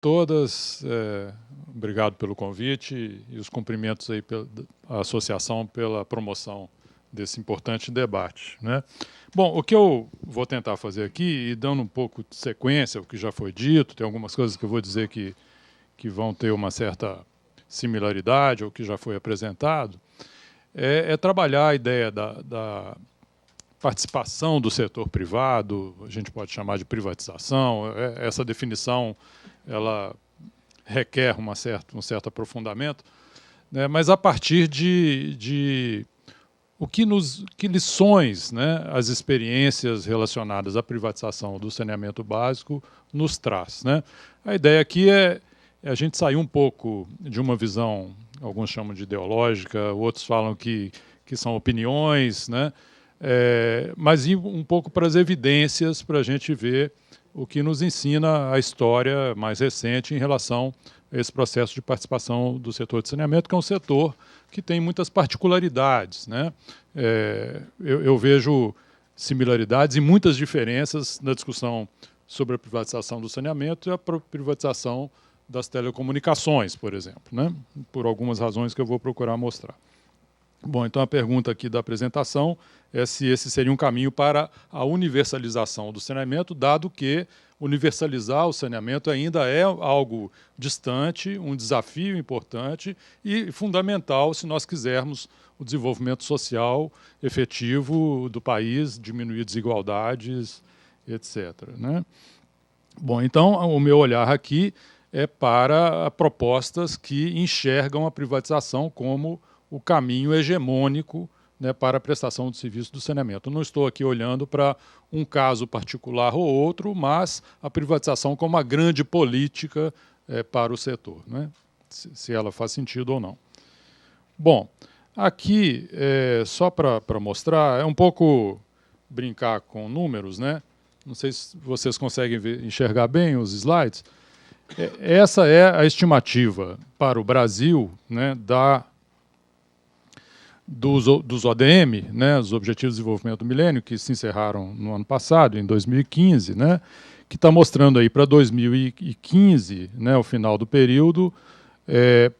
todas. Obrigado pelo convite e os cumprimentos aí à associação pela promoção desse importante debate, né? Bom, o que eu vou tentar fazer aqui, e dando um pouco de sequência ao que já foi dito, tem algumas coisas que eu vou dizer que vão ter uma certa similaridade ao que já foi apresentado, é trabalhar a ideia da participação do setor privado, a gente pode chamar de privatização. Essa definição ela requer um certo aprofundamento, né, mas a partir de que lições, né, as experiências relacionadas à privatização do saneamento básico nos traz, né? A ideia aqui é a gente sair um pouco de uma visão, alguns chamam de ideológica, outros falam que são opiniões, né? Mas ir um pouco para as evidências para a gente ver o que nos ensina a história mais recente em relação a esse processo de participação do setor de saneamento, que é um setor que tem muitas particularidades, né? Eu vejo similaridades e muitas diferenças na discussão sobre a privatização do saneamento e a privatização das telecomunicações, por exemplo, né? Por algumas razões que eu vou procurar mostrar. Bom, então a pergunta aqui da apresentação é se esse seria um caminho para a universalização do saneamento, dado que universalizar o saneamento ainda é algo distante, um desafio importante e fundamental se nós quisermos o desenvolvimento social efetivo do país, diminuir desigualdades, etc., né? Bom, então o meu olhar aqui é para propostas que enxergam a privatização como o caminho hegemônico, né, para a prestação de serviço do saneamento. Eu não estou aqui olhando para um caso particular ou outro, mas a privatização como uma grande política para o setor, né, se ela faz sentido ou não. Bom, aqui, só para mostrar, é um pouco brincar com números, né? Não sei se vocês conseguem enxergar bem os slides. Essa é a estimativa para o Brasil, né, dos ODM, né, os Objetivos de Desenvolvimento do Milênio, que se encerraram no ano passado, em 2015, né, que está mostrando aí para 2015, né, o final do período,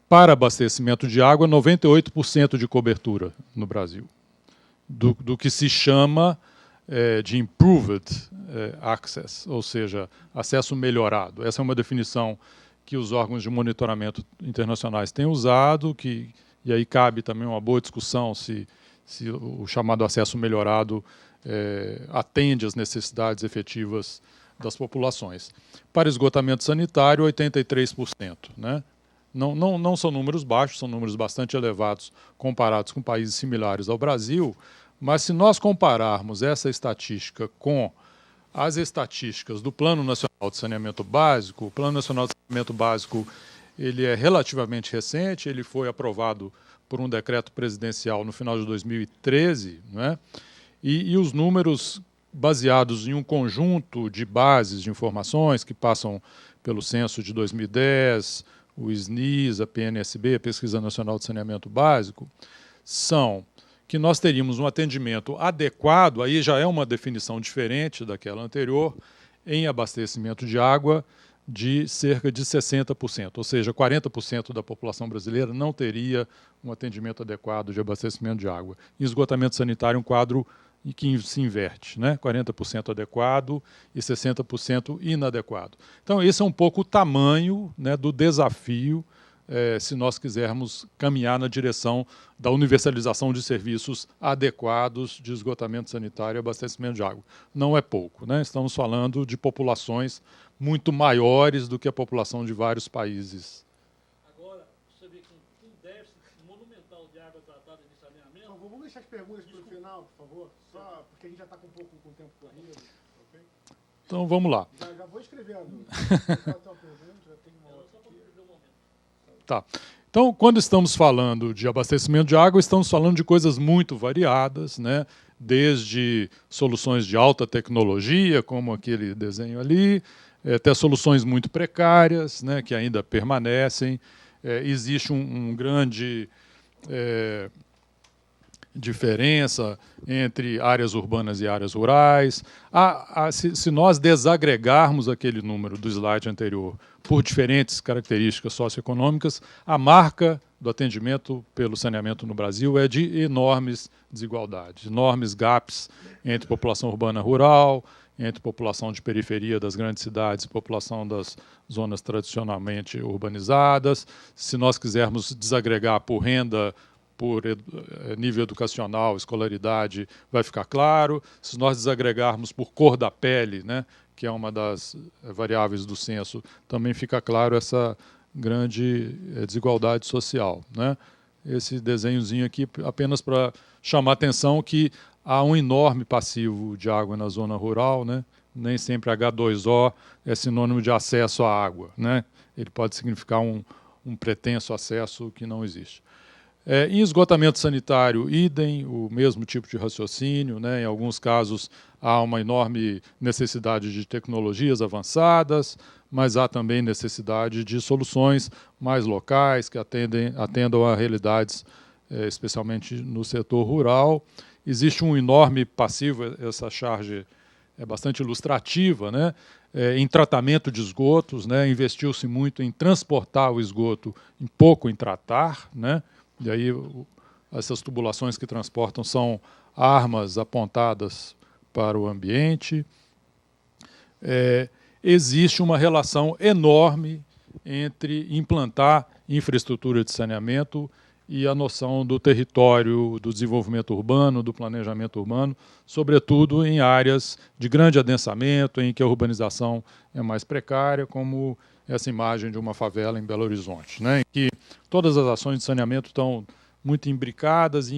para abastecimento de água, 98% de cobertura no Brasil, do que se chama de improved access, ou seja, acesso melhorado. Essa é uma definição que os órgãos de monitoramento internacionais têm usado, e aí cabe também uma boa discussão se o chamado acesso melhorado atende às necessidades efetivas das populações. Para esgotamento sanitário, 83%. Né? Não são números baixos, são números bastante elevados comparados com países similares ao Brasil, mas se nós compararmos essa estatística com as estatísticas do Plano Nacional de Saneamento Básico, o Plano Nacional de Saneamento Básico ele é relativamente recente, ele foi aprovado por um decreto presidencial no final de 2013, né? E os números baseados em um conjunto de bases de informações que passam pelo censo de 2010, o SNIS, a PNSB, a Pesquisa Nacional de Saneamento Básico, são que nós teríamos um atendimento adequado, aí já é uma definição diferente daquela anterior, em abastecimento de água, de cerca de 60%, ou seja, 40% da população brasileira não teria um atendimento adequado de abastecimento de água. Em esgotamento sanitário, um quadro que se inverte, né? 40% adequado e 60% inadequado. Então, esse é um pouco o tamanho, né, do desafio se nós quisermos caminhar na direção da universalização de serviços adequados de esgotamento sanitário e abastecimento de água. Não é pouco, né? Estamos falando de populações muito maiores do que a população de vários países. Agora, você vê que um déficit monumental de água tratada de saneamento... Então, vamos deixar as perguntas para o final, por favor, só porque a gente já está com um pouco com o tempo corrido. Okay? Então, vamos lá. Já vou escrevendo. Tá. Então, quando estamos falando de abastecimento de água, estamos falando de coisas muito variadas, né? Desde soluções de alta tecnologia, como aquele desenho ali, até soluções muito precárias, né, que ainda permanecem. Existe um grande diferença entre áreas urbanas e áreas rurais. Se nós desagregarmos aquele número do slide anterior por diferentes características socioeconômicas, a marca do atendimento pelo saneamento no Brasil é de enormes desigualdades, enormes gaps entre população urbana e rural, entre população de periferia das grandes cidades e população das zonas tradicionalmente urbanizadas. Se nós quisermos desagregar por renda, por nível educacional, escolaridade, vai ficar claro. Se nós desagregarmos por cor da pele, né, que é uma das variáveis do censo, também fica claro essa grande desigualdade social, né? Esse desenhozinho aqui apenas para chamar a atenção que há um enorme passivo de água na zona rural, né? Nem sempre H2O é sinônimo de acesso à água, né? Ele pode significar um pretenso acesso que não existe. Em esgotamento sanitário, idem, o mesmo tipo de raciocínio, né? Em alguns casos há uma enorme necessidade de tecnologias avançadas, mas há também necessidade de soluções mais locais que atendam a realidades, especialmente no setor rural. Existe um enorme passivo, essa charge é bastante ilustrativa, né? Em tratamento de esgotos, né? Investiu-se muito em transportar o esgoto, em pouco em tratar, né? E aí essas tubulações que transportam são armas apontadas para o ambiente. Existe uma relação enorme entre implantar infraestrutura de saneamento e a noção do território, do desenvolvimento urbano, do planejamento urbano, sobretudo em áreas de grande adensamento, em que a urbanização é mais precária, como essa imagem de uma favela em Belo Horizonte, né, em que todas as ações de saneamento estão muito imbricadas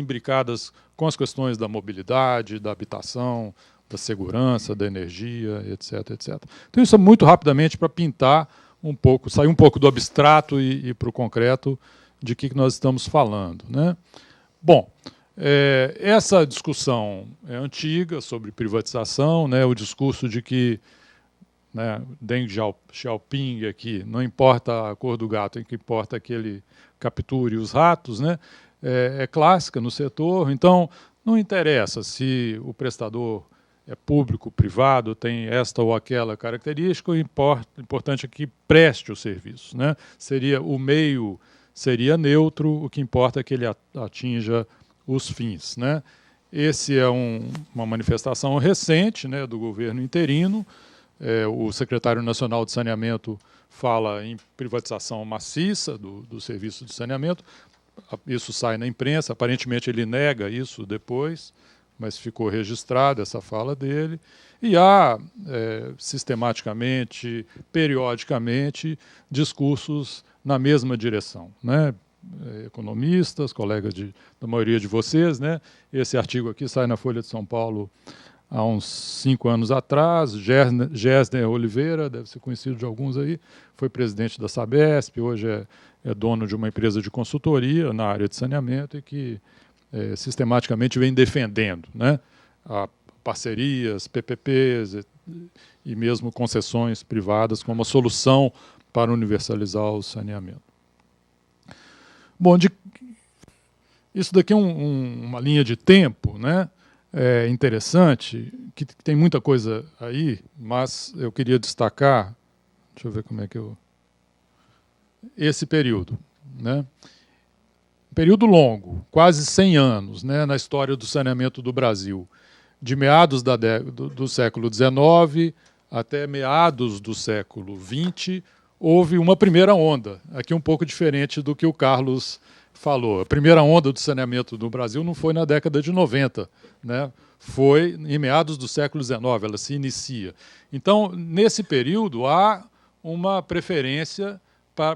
com as questões da mobilidade, da habitação, da segurança, da energia, etc, etc. Então, isso é muito rapidamente para pintar um pouco, sair um pouco do abstrato e ir para o concreto de que nós estamos falando, né? Bom, essa discussão é antiga sobre privatização, né? O discurso de que, né, Deng Xiaoping aqui, não importa a cor do gato, o que importa é que ele capture os ratos, né? É clássica no setor, então não interessa se o prestador é público, privado, tem esta ou aquela característica, o importante é que preste o serviço, né? O meio seria neutro, o que importa é que ele atinja os fins, né? Esse é uma manifestação recente, né, do governo interino. O secretário nacional de saneamento fala em privatização maciça do serviço de saneamento. Isso sai na imprensa, aparentemente ele nega isso depois, mas ficou registrada essa fala dele. E há, sistematicamente, periodicamente, discursos na mesma direção, né? Economistas, colegas da maioria de vocês, né? Esse artigo aqui sai na Folha de São Paulo há uns 5 anos atrás. Gessner Oliveira, deve ser conhecido de alguns aí, foi presidente da Sabesp, hoje é dono de uma empresa de consultoria na área de saneamento e que sistematicamente vem defendendo, né, parcerias, PPPs e mesmo concessões privadas como a solução para universalizar o saneamento. Bom, isso daqui é uma linha de tempo, né? Interessante, que tem muita coisa aí, mas eu queria destacar, deixa eu ver como é que esse período, né? Período longo, quase 100 anos, né, na história do saneamento do Brasil, de meados do século XIX até meados do século XX, houve uma primeira onda, aqui um pouco diferente do que o Carlos falou. A primeira onda do saneamento no Brasil não foi na década de 90, né? Foi em meados do século XIX, ela se inicia. Então, nesse período, há uma preferência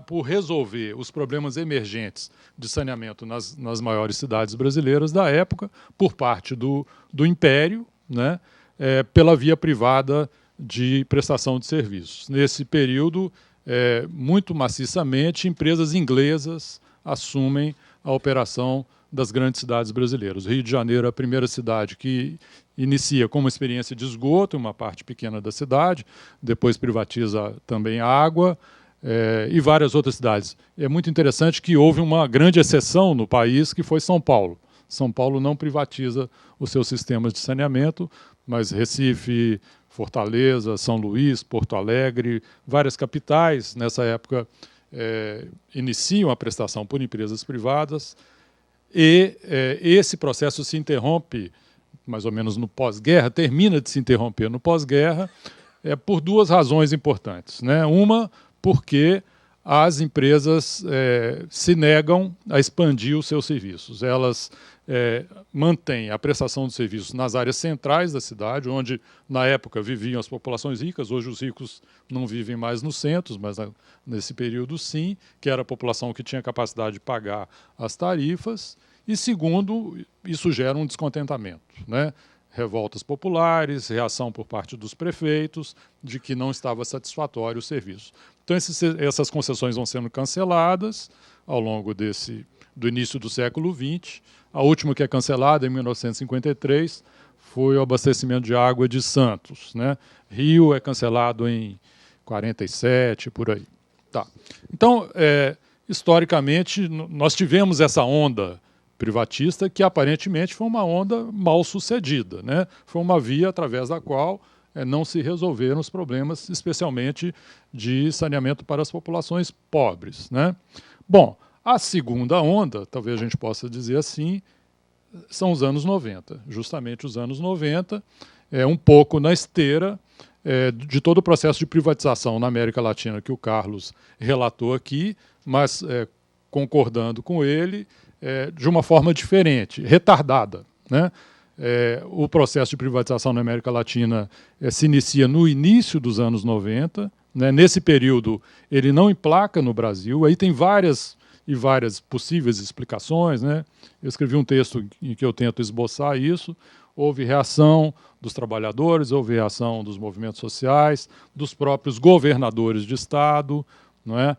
por resolver os problemas emergentes de saneamento nas maiores cidades brasileiras da época, por parte do Império, né? Pela via privada de prestação de serviços. Nesse período, muito maciçamente, empresas inglesas assumem a operação das grandes cidades brasileiras. O Rio de Janeiro é a primeira cidade que inicia com uma experiência de esgoto, uma parte pequena da cidade, depois privatiza também a água, e várias outras cidades. É muito interessante que houve uma grande exceção no país, que foi São Paulo, São Paulo não privatiza os seus sistemas de saneamento, mas Recife, Fortaleza, São Luís, Porto Alegre, várias capitais, nessa época, iniciam a prestação por empresas privadas, e esse processo se interrompe, mais ou menos no pós-guerra, termina de se interromper no pós-guerra, por duas razões importantes, né? Uma, porque as empresas se negam a expandir os seus serviços. Elas mantêm a prestação de serviços nas áreas centrais da cidade, onde, na época, viviam as populações ricas. Hoje, os ricos não vivem mais nos centros, mas nesse período, sim, que era a população que tinha capacidade de pagar as tarifas. E, segundo, isso gera um descontentamento, né? Revoltas populares, reação por parte dos prefeitos de que não estava satisfatório o serviço. Então, essas concessões vão sendo canceladas ao longo do início do século XX. A última que é cancelada, em 1953, foi o abastecimento de água de Santos, né? Rio é cancelado em 47, por aí. Tá. Então, historicamente, nós tivemos essa onda privatista, que aparentemente foi uma onda mal sucedida, né? Foi uma via através da qual não se resolveram os problemas, especialmente de saneamento para as populações pobres, né? Bom, a segunda onda, talvez a gente possa dizer assim, são os anos 90, justamente os anos 90, um pouco na esteira de todo o processo de privatização na América Latina que o Carlos relatou aqui, mas concordando com ele, de uma forma diferente, retardada, né? O processo de privatização na América Latina se inicia no início dos anos 90, né? Nesse período, ele não emplaca no Brasil. Aí tem várias possíveis explicações, né? Eu escrevi um texto em que eu tento esboçar isso. Houve reação dos trabalhadores, houve reação dos movimentos sociais, dos próprios governadores de Estado, não é?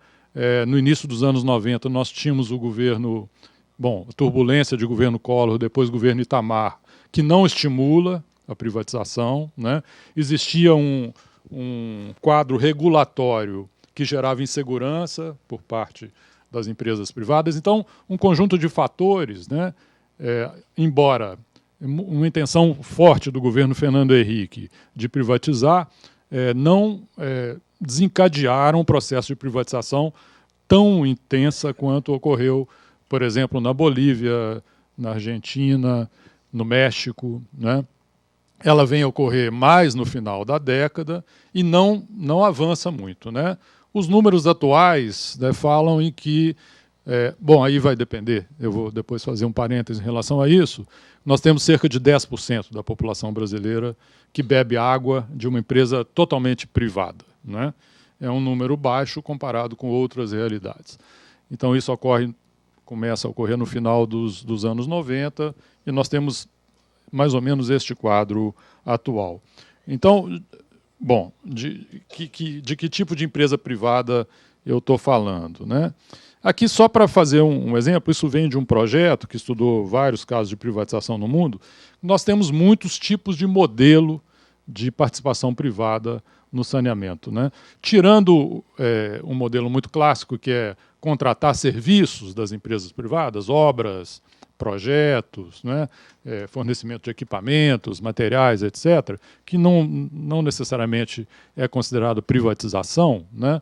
No início dos anos 90, nós tínhamos o governo... Bom, turbulência de governo Collor, depois governo Itamar, que não estimula a privatização, né? Existia um quadro regulatório que gerava insegurança por parte das empresas privadas. Então, um conjunto de fatores, né? Embora uma intenção forte do governo Fernando Henrique de privatizar, não desencadearam um processo de privatização tão intensa quanto ocorreu, por exemplo, na Bolívia, na Argentina, no México, né? Ela vem a ocorrer mais no final da década e não avança muito, né? Os números atuais, né, falam em que... bom, aí vai depender, eu vou depois fazer um parêntese em relação a isso. Nós temos cerca de 10% da população brasileira que bebe água de uma empresa totalmente privada, né? É um número baixo comparado com outras realidades. Então, isso começa a ocorrer no final dos anos 90, e nós temos mais ou menos este quadro atual. Então, bom, de que tipo de empresa privada eu estou falando, né? Aqui, só para fazer um exemplo, isso vem de um projeto que estudou vários casos de privatização no mundo. Nós temos muitos tipos de modelo de participação privada no saneamento, né? Tirando um modelo muito clássico, que é contratar serviços das empresas privadas, obras, projetos, né? Fornecimento de equipamentos, materiais, etc., que não necessariamente é considerado privatização, né?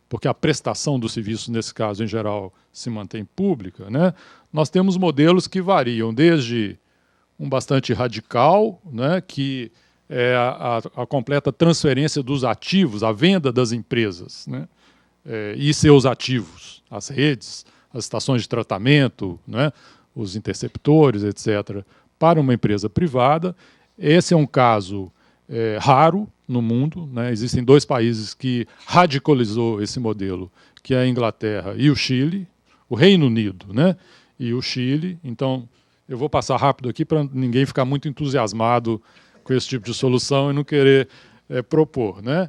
Porque a prestação do serviço, nesse caso, em geral, se mantém pública, né? Nós temos modelos que variam desde um bastante radical, né? Que é a completa transferência dos ativos, a venda das empresas, né? E seus ativos, as redes, as estações de tratamento, né? Os interceptores, etc., para uma empresa privada. Esse é um caso raro no mundo, né? Existem 2 países que radicalizou esse modelo, que é a Inglaterra e o Chile, o Reino Unido, né? E o Chile. Então, eu vou passar rápido aqui para ninguém ficar muito entusiasmado com esse tipo de solução e não querer propor, né?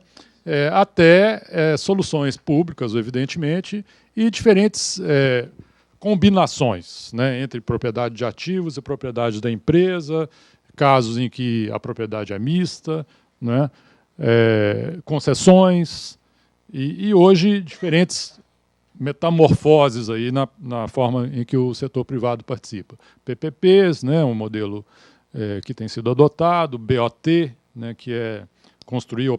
Até soluções públicas, evidentemente, e diferentes combinações, né, entre propriedade de ativos e propriedade da empresa, casos em que a propriedade é mista, né, concessões, e hoje diferentes metamorfoses aí na forma em que o setor privado participa. PPPs, né, um modelo que tem sido adotado, BOT, né, que é construir